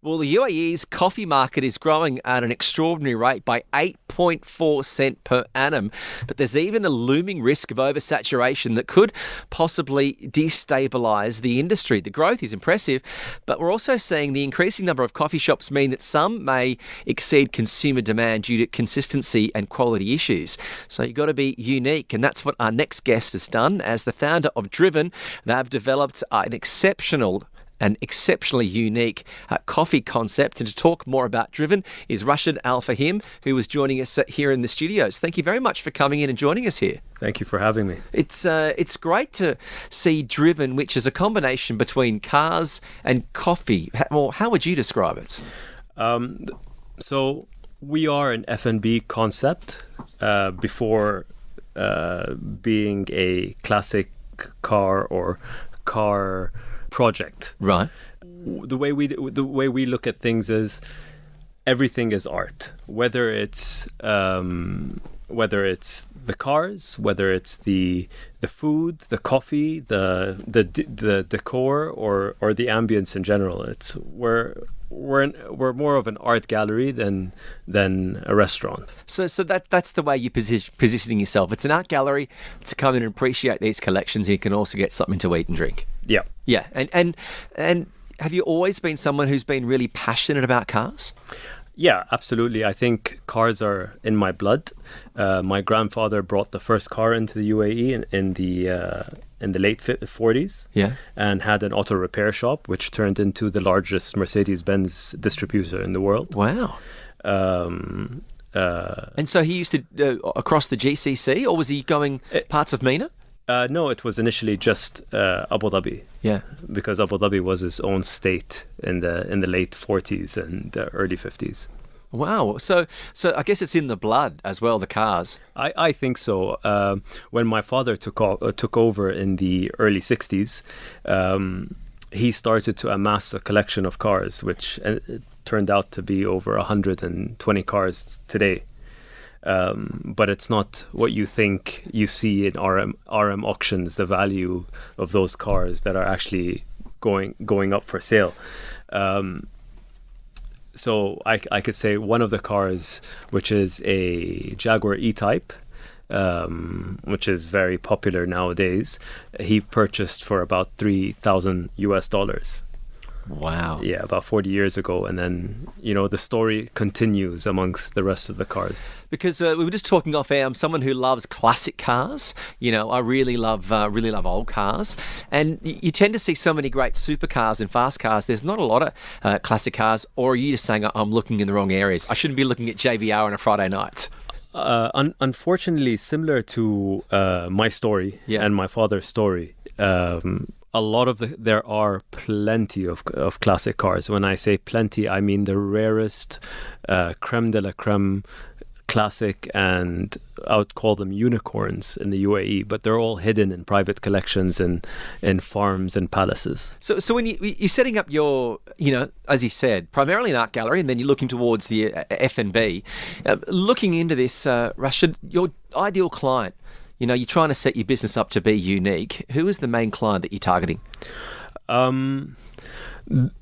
Well, the UAE's coffee market is growing at an extraordinary rate by 8.4 cent per annum, but there's even a looming risk of oversaturation that could possibly destabilise the industry. The growth is impressive, but we're also seeing the increasing number of coffee shops mean that some may exceed consumer demand due to consistency and quality issues. So you've got to be unique, and that's what our next guest has done. As the founder of DRVN, they've developed an exceptionally unique coffee concept. And to talk more about DRVN is Rashed Al Fahim, who is joining us here in the studios. Thank you very much for coming in and joining us here. Thank you for having me. It's great to see DRVN, which is a combination between cars and coffee. Well, how would you describe it? So we are an F&B concept before being a classic car or car project. Right. The way we look at things is everything is art. Whether it's the cars, whether it's the food, the coffee, the decor, or the ambience in general. We're more of an art gallery than a restaurant. So that's the way you're positioning yourself. It's an art gallery to come in and appreciate these collections. You can also get something to eat and drink. Yeah. Yeah. And have you always been someone who's been really passionate about cars? Yeah, absolutely. I think cars are in my blood. My grandfather brought the first car into the UAE in the late 40s, yeah, and had an auto repair shop, which turned into the largest Mercedes-Benz distributor in the world. Wow. And so he used to across the GCC, or was he going parts of MENA? No, it was initially just Abu Dhabi. Yeah, because Abu Dhabi was its own state in the late 40s and early 50s. Wow. So I guess it's in the blood as well, the cars. I think so. When my father took over in the early 60s, he started to amass a collection of cars, which turned out to be over 120 cars today. But it's not what you think you see in RM auctions, the value of those cars that are actually going up for sale. So I could say one of the cars, which is a Jaguar E-Type, which is very popular nowadays, he purchased for about $3,000. Wow. Yeah, about 40 years ago. And then, the story continues amongst the rest of the cars. Because we were just talking off air, I'm someone who loves classic cars. I really love old cars. And you tend to see so many great supercars and fast cars. There's not a lot of classic cars. Or are you just saying, I'm looking in the wrong areas? I shouldn't be looking at JVR on a Friday night. Unfortunately, similar to my story and my father's story, there are plenty of classic cars. When I say plenty, I mean the rarest, creme de la creme classic, and I would call them unicorns in the UAE, but they're all hidden in private collections and in farms and palaces. So when you're setting up your, as you said, primarily an art gallery, and then you're looking towards the F&B, looking into this, Rashed, your ideal client, you're trying to set your business up to be unique. Who is the main client that you're targeting?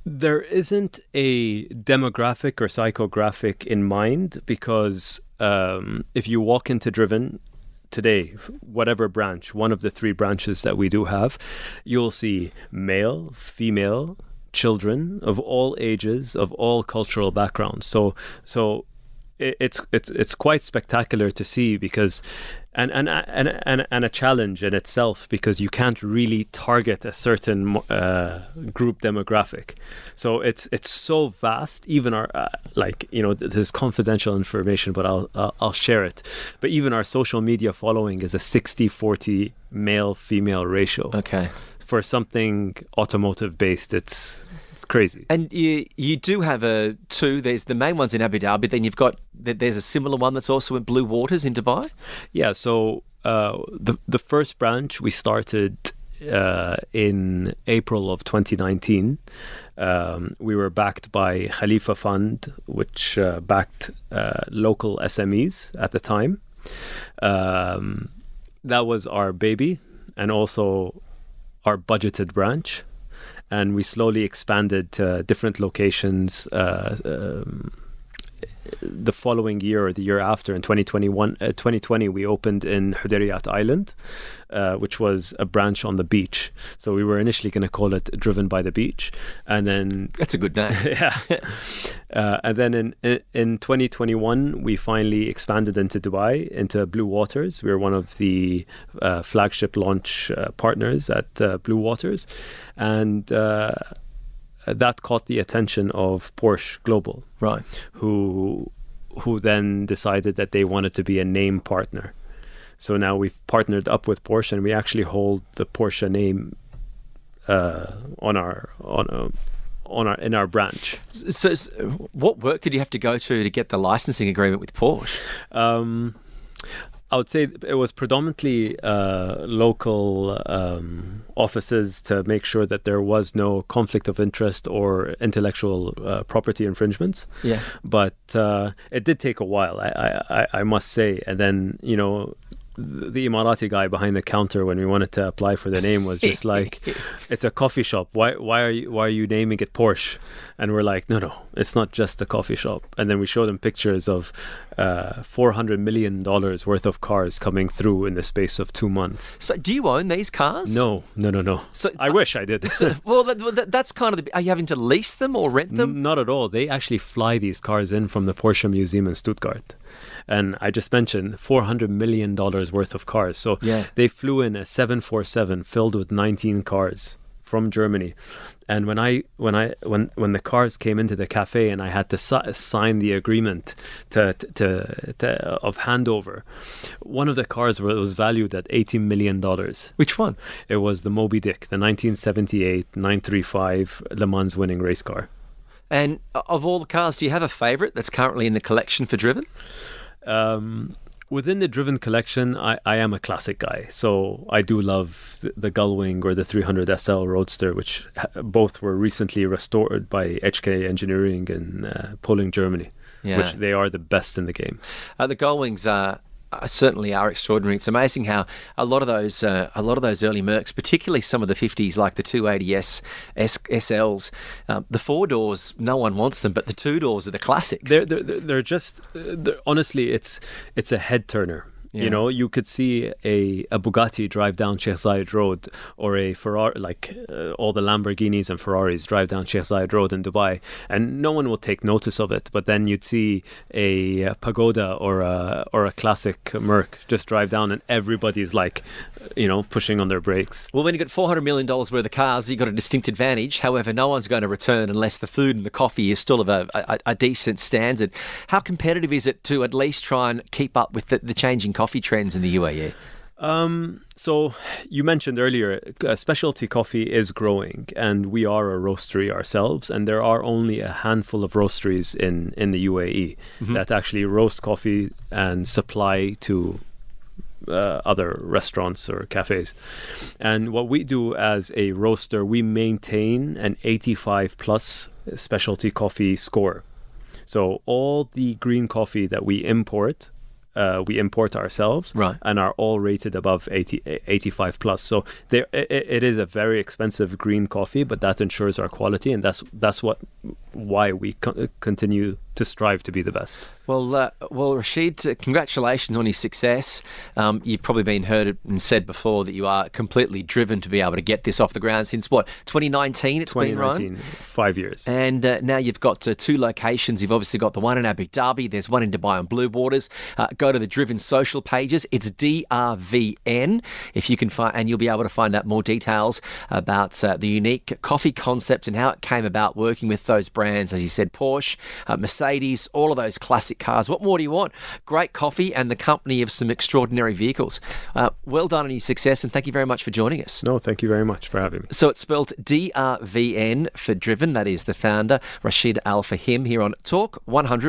There isn't a demographic or psychographic in mind, because if you walk into DRVN today, whatever branch, one of the 3 branches that we do have, you'll see male, female, children of all ages, of all cultural backgrounds. So it's quite spectacular to see, because and a challenge in itself, because you can't really target a certain group demographic. So it's so vast. Even our this is confidential information, but I'll share it. But even our social media following is a 60-40 male-female ratio. Okay. For something automotive based, it's crazy. And you do have two. There's the main ones in Abu Dhabi. Then there's a similar one that's also in Blue Waters in Dubai. Yeah. So the first branch we started in April of 2019. We were backed by Khalifa Fund, which backed local SMEs at the time. That was our baby, and also our budgeted branch. and we slowly expanded to different locations. The following year or the year after, in 2020, we opened in Hudayriyat Island, which was a branch on the beach. So we were initially going to call it Driven by the Beach, and then That's a good name. yeah, and then in 2021 we finally expanded into Dubai, into Blue Waters. We were one of the flagship launch partners at Blue Waters, and that caught the attention of Porsche Global, Right. who then decided that they wanted to be a name partner. So now we've partnered up with Porsche, and we actually hold the Porsche name in our branch. So, what work did you have to go to get the licensing agreement with Porsche? I would say it was predominantly local offices to make sure that there was no conflict of interest or intellectual property infringements. Yeah. But it did take a while, I must say. And then, the Emirati guy behind the counter, when we wanted to apply for the name, was just like, it's a coffee shop. Why are you naming it Porsche? And we're like, no, it's not just a coffee shop. And then we showed them pictures of $400 million worth of cars coming through in the space of 2 months. So, do you own these cars? No. So, I wish I did. well, that's kind of are you having to lease them or rent them? Not at all. They actually fly these cars in from the Porsche Museum in Stuttgart. And I just mentioned $400 million worth of cars. So they flew in a 747 filled with 19 cars from Germany. And when the cars came into the cafe and I had to sign the agreement of handover, one of the cars was valued at $80 million. Which one? It was the Moby Dick, the 1978 935 Le Mans winning race car. And of all the cars, do you have a favourite that's currently in the collection for Driven? Within the Driven collection, I am a classic guy. So I do love the Gullwing or the 300 SL Roadster, which both were recently restored by HK Engineering in Poland, Germany, which they are the best in the game. The Gullwings certainly are extraordinary. It's amazing how a lot of those early Mercs, particularly some of the 50s, like the 280S SLs, the four doors, no one wants them, but the two doors are the classics. They're just honestly, it's a head turner. Yeah. You could see a Bugatti drive down Sheikh Zayed Road, or a Ferrari, like all the Lamborghinis and Ferraris drive down Sheikh Zayed Road in Dubai, and no one will take notice of it. But then you'd see a Pagoda or a classic Merc just drive down, and everybody's like, pushing on their brakes. Well, when you've got $400 million worth of cars, you've got a distinct advantage. However, no one's going to return unless the food and the coffee is still of a decent standard. How competitive is it to at least try and keep up with the changing coffee trends in the UAE? So you mentioned earlier, specialty coffee is growing, and we are a roastery ourselves, and there are only a handful of roasteries in the UAE that actually roast coffee and supply to other restaurants or cafes. And what we do as a roaster, we maintain an 85 plus specialty coffee score. So all the green coffee that we import ourselves, right, and are all rated above 85 plus. So it is a very expensive green coffee, but that ensures our quality, and that's why we continue to strive to be the best. Well, Rashed, congratulations on your success. You've probably been heard and said before that you are completely driven to be able to get this off the ground since, 2019 it's been run? 5 years. And now you've got two locations. You've obviously got the one in Abu Dhabi. There's one in Dubai on Blue Waters. Go to the Driven social pages. It's DRVN, if you can find, and you'll be able to find out more details about the unique coffee concept and how it came about working with those brands, as you said, Porsche, Mercedes, all of those classic cars. What more do you want? Great coffee and the company of some extraordinary vehicles. Well done on your success, and thank you very much for joining us. No, thank you very much for having me. So it's spelled DRVN for Driven. That is the founder, Rashed Al Fahim, here on Talk 100.